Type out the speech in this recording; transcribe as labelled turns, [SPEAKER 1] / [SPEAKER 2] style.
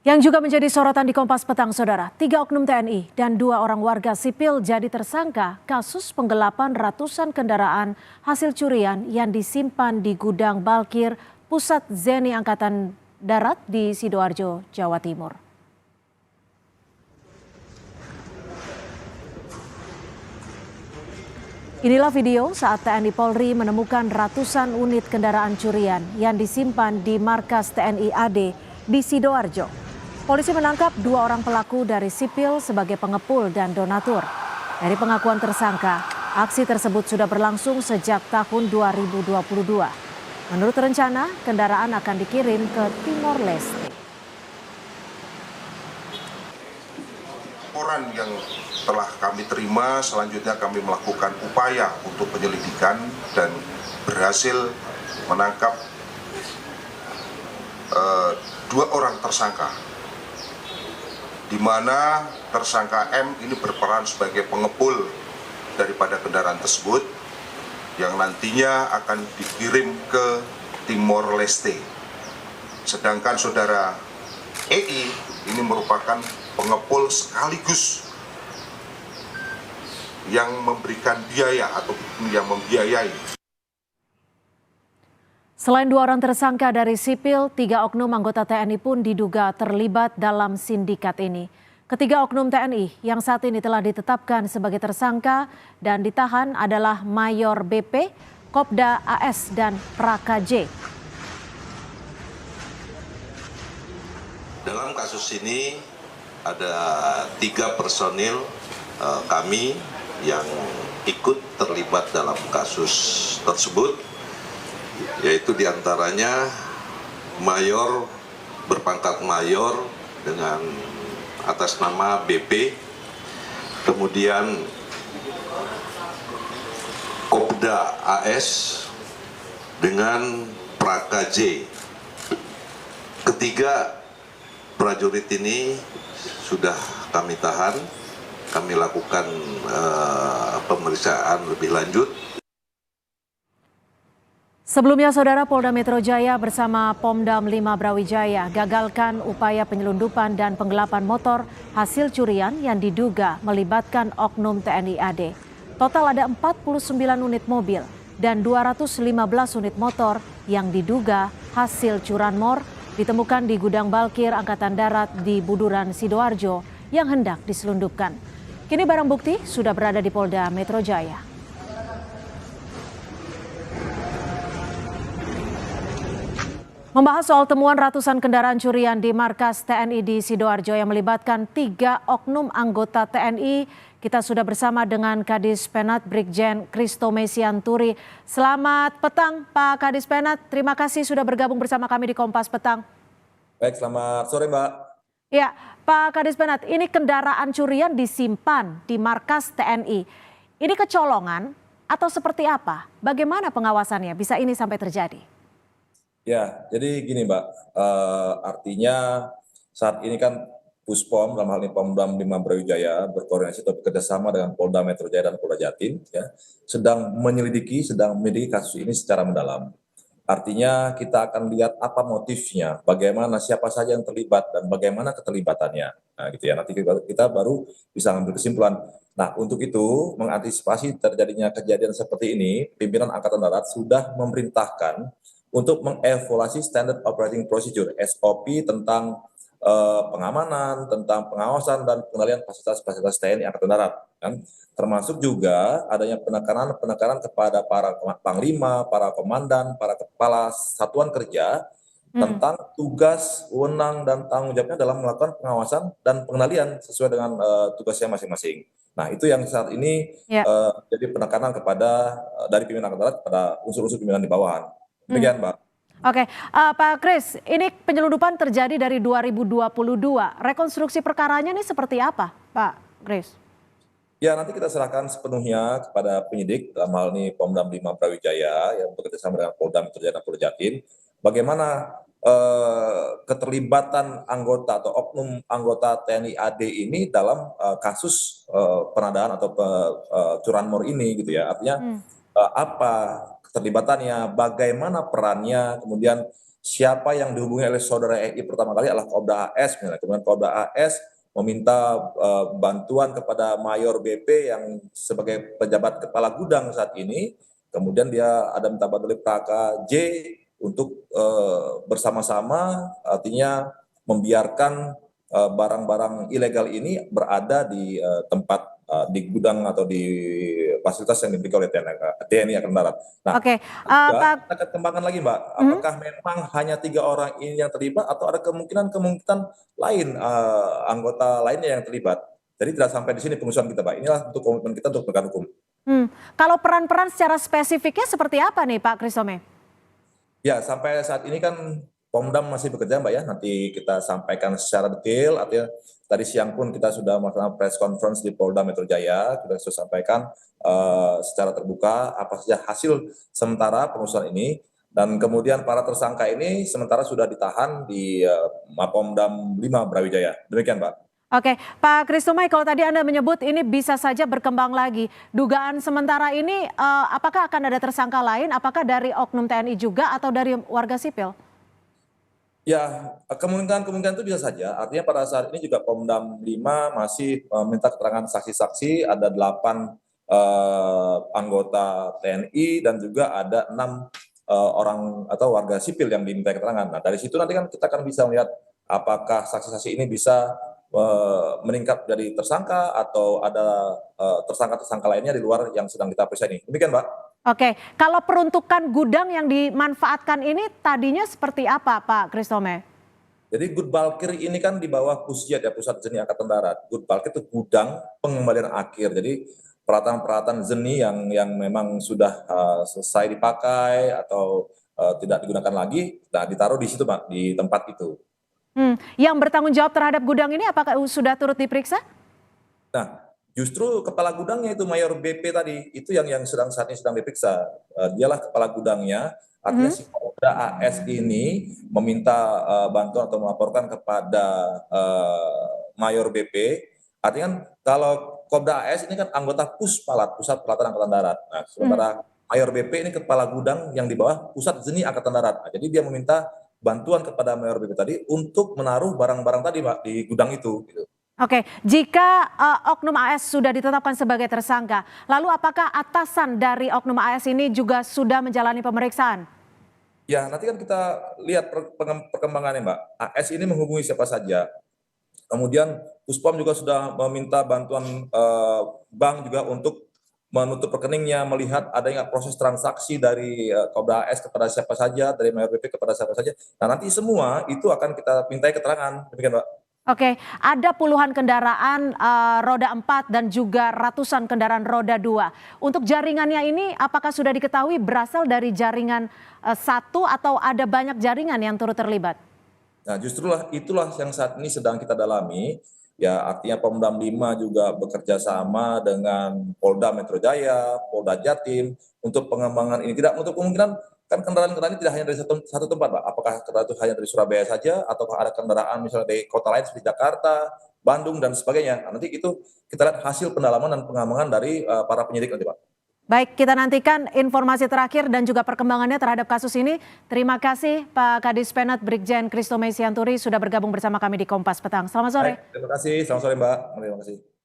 [SPEAKER 1] Yang juga menjadi sorotan di Kompas Petang, Saudara, 3 oknum TNI dan 2 orang warga sipil jadi tersangka kasus penggelapan ratusan kendaraan hasil curian yang disimpan di gudang Balkir Pusat Zeni Angkatan Darat di Sidoarjo, Jawa Timur. Inilah video saat TNI Polri menemukan ratusan unit kendaraan curian yang disimpan di markas TNI AD di Sidoarjo. Polisi menangkap 2 orang pelaku dari sipil sebagai pengepul dan donatur. Dari pengakuan tersangka, aksi tersebut sudah berlangsung sejak tahun 2022. Menurut rencana, kendaraan akan dikirim ke Timor Leste.
[SPEAKER 2] Laporan yang telah kami terima, selanjutnya kami melakukan upaya untuk penyelidikan dan berhasil menangkap 2 orang tersangka, di mana tersangka M ini berperan sebagai pengepul daripada kendaraan tersebut yang nantinya akan dikirim ke Timor Leste. Sedangkan saudara EI ini merupakan pengepul sekaligus yang memberikan biaya atau yang membiayai.
[SPEAKER 1] Selain 2 orang tersangka dari sipil, 3 oknum anggota TNI pun diduga terlibat dalam sindikat ini. Ketiga oknum TNI yang saat ini telah ditetapkan sebagai tersangka dan ditahan adalah Mayor BP, Kopda AS, dan Praka J.
[SPEAKER 3] Dalam kasus ini ada 3 personil kami yang ikut terlibat dalam kasus tersebut, yaitu diantaranya Mayor berpangkat Mayor dengan atas nama BP, kemudian Kopda AS dengan Praka J. Ketiga prajurit ini sudah kami tahan, kami lakukan pemeriksaan lebih lanjut.
[SPEAKER 1] Sebelumnya, Saudara, Polda Metro Jaya bersama Pomdam 5 Brawijaya gagalkan upaya penyelundupan dan penggelapan motor hasil curian yang diduga melibatkan oknum TNI AD. Total ada 49 unit mobil dan 215 unit motor yang diduga hasil curanmor ditemukan di gudang Balkir Angkatan Darat di Buduran, Sidoarjo yang hendak diselundupkan. Kini barang bukti sudah berada di Polda Metro Jaya. Membahas soal temuan ratusan kendaraan curian di markas TNI di Sidoarjo yang melibatkan 3 oknum anggota TNI, kita sudah bersama dengan Kadis Penat Brigjen Kristo Mesianturi. Selamat petang Pak Kadis Penat, terima kasih sudah bergabung bersama kami di Kompas Petang.
[SPEAKER 4] Baik, selamat sore Mbak.
[SPEAKER 1] Ya, Pak Kadis Penat, ini kendaraan curian disimpan di markas TNI. Ini kecolongan atau seperti apa? Bagaimana pengawasannya bisa ini sampai terjadi?
[SPEAKER 4] Ya, jadi gini Mbak, artinya saat ini kan Puspom, dalam hal ini Pomdam 5 Brawijaya, berkoordinasi atau bekerjasama dengan Polda Metro Jaya dan Polda Jatim, ya, sedang menyelidiki kasus ini secara mendalam. Artinya kita akan lihat apa motifnya, bagaimana, siapa saja yang terlibat, dan bagaimana keterlibatannya. Nah gitu ya, nanti kita baru bisa mengambil kesimpulan. Nah untuk itu, mengantisipasi terjadinya kejadian seperti ini, pimpinan Angkatan Darat sudah memerintahkan untuk mengevaluasi Standard Operating Procedure (SOP) tentang pengamanan, tentang pengawasan dan pengendalian fasilitas TNI Angkatan Darat, kan? Termasuk juga adanya penekanan kepada para panglima, para komandan, para kepala satuan kerja tentang tugas, wewenang, dan tanggung jawabnya dalam melakukan pengawasan dan pengendalian sesuai dengan tugasnya masing-masing. Nah itu yang saat ini jadi penekanan kepada dari pimpinan Angkatan Darat kepada unsur-unsur pimpinan di bawahan. Demikian, Mbak.
[SPEAKER 1] Oke, Pak Kris, ini penyelundupan terjadi dari 2022. Rekonstruksi perkaranya ini seperti apa, Pak Kris?
[SPEAKER 4] Ya, nanti kita serahkan sepenuhnya kepada penyidik, dalam hal ini Pomdam 5 Brawijaya, yang bekerjasama dengan Polda Metro Jaya dan Polda Jatim, bagaimana keterlibatan anggota atau oknum anggota TNI AD ini dalam kasus penadaan atau curanmor ini, gitu ya. Artinya apa keterlibatannya, bagaimana perannya, kemudian siapa yang dihubungi oleh saudara EI pertama kali adalah Kopda AS, misalnya. Kemudian Kopda AS meminta bantuan kepada Mayor BP yang sebagai pejabat kepala gudang saat ini. Kemudian dia ada minta bantuan dari Praka J untuk bersama-sama, artinya membiarkan barang-barang ilegal ini berada di tempat di gudang atau di fasilitas yang dimiliki oleh TNI Angkatan Darat. Nah,
[SPEAKER 1] Oke,
[SPEAKER 4] kita akan kembangkan lagi, Mbak. Apakah memang hanya 3 orang ini yang terlibat atau ada kemungkinan lain anggota lainnya yang terlibat? Jadi tidak sampai di sini pengusuran kita, Pak. Inilah untuk komitmen kita untuk penegakan hukum.
[SPEAKER 1] Kalau peran-peran secara spesifiknya seperti apa nih Pak Christome?
[SPEAKER 4] Ya, sampai saat ini kan Pomdam masih bekerja, Mbak ya. Nanti kita sampaikan secara detail. Artinya tadi siang pun kita sudah melakukan press conference di Polda Metro Jaya. Kita sudah sampaikan secara terbuka apa saja hasil sementara pengusuran ini. Dan kemudian para tersangka ini sementara sudah ditahan di Mapolda 5 Brawijaya. Demikian, Pak.
[SPEAKER 1] Oke, Pak Christome, kalau tadi Anda menyebut ini bisa saja berkembang lagi. Dugaan sementara ini apakah akan ada tersangka lain? Apakah dari oknum TNI juga atau dari warga sipil?
[SPEAKER 4] Ya, kemungkinan itu bisa saja. Artinya pada saat ini juga Pomdam 5 masih minta keterangan saksi-saksi, ada 8 anggota TNI dan juga ada 6 orang atau warga sipil yang diminta keterangan. Nah, dari situ nanti kan kita akan bisa melihat apakah saksi-saksi ini bisa meningkat dari tersangka atau ada tersangka-tersangka lainnya di luar yang sedang kita periksa ini. Demikian, Mbak.
[SPEAKER 1] Oke, kalau peruntukan gudang yang dimanfaatkan ini tadinya seperti apa Pak Christome?
[SPEAKER 4] Jadi Good Balkir ini kan di bawah Pusjat ya, Pusat Zeni Angkatan Darat. Good Balkir itu gudang pengembalian akhir. Jadi peralatan-peralatan zeni yang memang sudah selesai dipakai atau tidak digunakan lagi, nah ditaruh di situ, Pak, di tempat itu.
[SPEAKER 1] Yang bertanggung jawab terhadap gudang ini apakah sudah turut diperiksa?
[SPEAKER 4] Nah, justru kepala gudangnya itu Mayor BP tadi, itu yang saat ini sedang diperiksa. Dialah kepala gudangnya, artinya si Kopda AS ini meminta bantuan atau melaporkan kepada Mayor BP. Artinya kan kalau Kopda AS ini kan anggota Puspalat, Pusat Pelatihan Angkatan Darat. Nah, sementara Mayor BP ini kepala gudang yang di bawah Pusat Zeni Angkatan Darat. Nah, jadi dia meminta bantuan kepada Mayor BP tadi untuk menaruh barang-barang tadi, Pak, di gudang itu. Gitu.
[SPEAKER 1] Oke, jika oknum AS sudah ditetapkan sebagai tersangka, lalu apakah atasan dari oknum AS ini juga sudah menjalani pemeriksaan?
[SPEAKER 4] Ya, nanti kan kita lihat perkembangannya, Mbak. AS ini menghubungi siapa saja. Kemudian Puspom juga sudah meminta bantuan bank juga untuk menutup rekeningnya, melihat adanya proses transaksi dari Kopda AS kepada siapa saja, dari Mayor BP kepada siapa saja. Nah, nanti semua itu akan kita mintai keterangan. Demikian, Mbak.
[SPEAKER 1] Oke, ada puluhan kendaraan roda 4 dan juga ratusan kendaraan roda 2. Untuk jaringannya ini apakah sudah diketahui berasal dari jaringan satu atau ada banyak jaringan yang turut terlibat?
[SPEAKER 4] Nah, itulah yang saat ini sedang kita dalami. Ya, artinya Pomdam 5 juga bekerja sama dengan Polda Metro Jaya, Polda Jatim untuk pengembangan ini. Tidak menutup kemungkinan kan kendaraan-kendaraan ini tidak hanya dari satu tempat, Pak. Apakah kendaraan itu hanya dari Surabaya saja atau ada kendaraan misalnya dari kota lain seperti Jakarta, Bandung dan sebagainya. Nah, nanti itu kita lihat hasil pendalaman dan pengembangan dari para penyidik nanti, Pak.
[SPEAKER 1] Baik, kita nantikan informasi terakhir dan juga perkembangannya terhadap kasus ini. Terima kasih Pak Kadis Penat Brigjen Christome Sianturi sudah bergabung bersama kami di Kompas Petang. Selamat sore.
[SPEAKER 4] Baik, terima kasih. Selamat sore, Mbak. Terima kasih.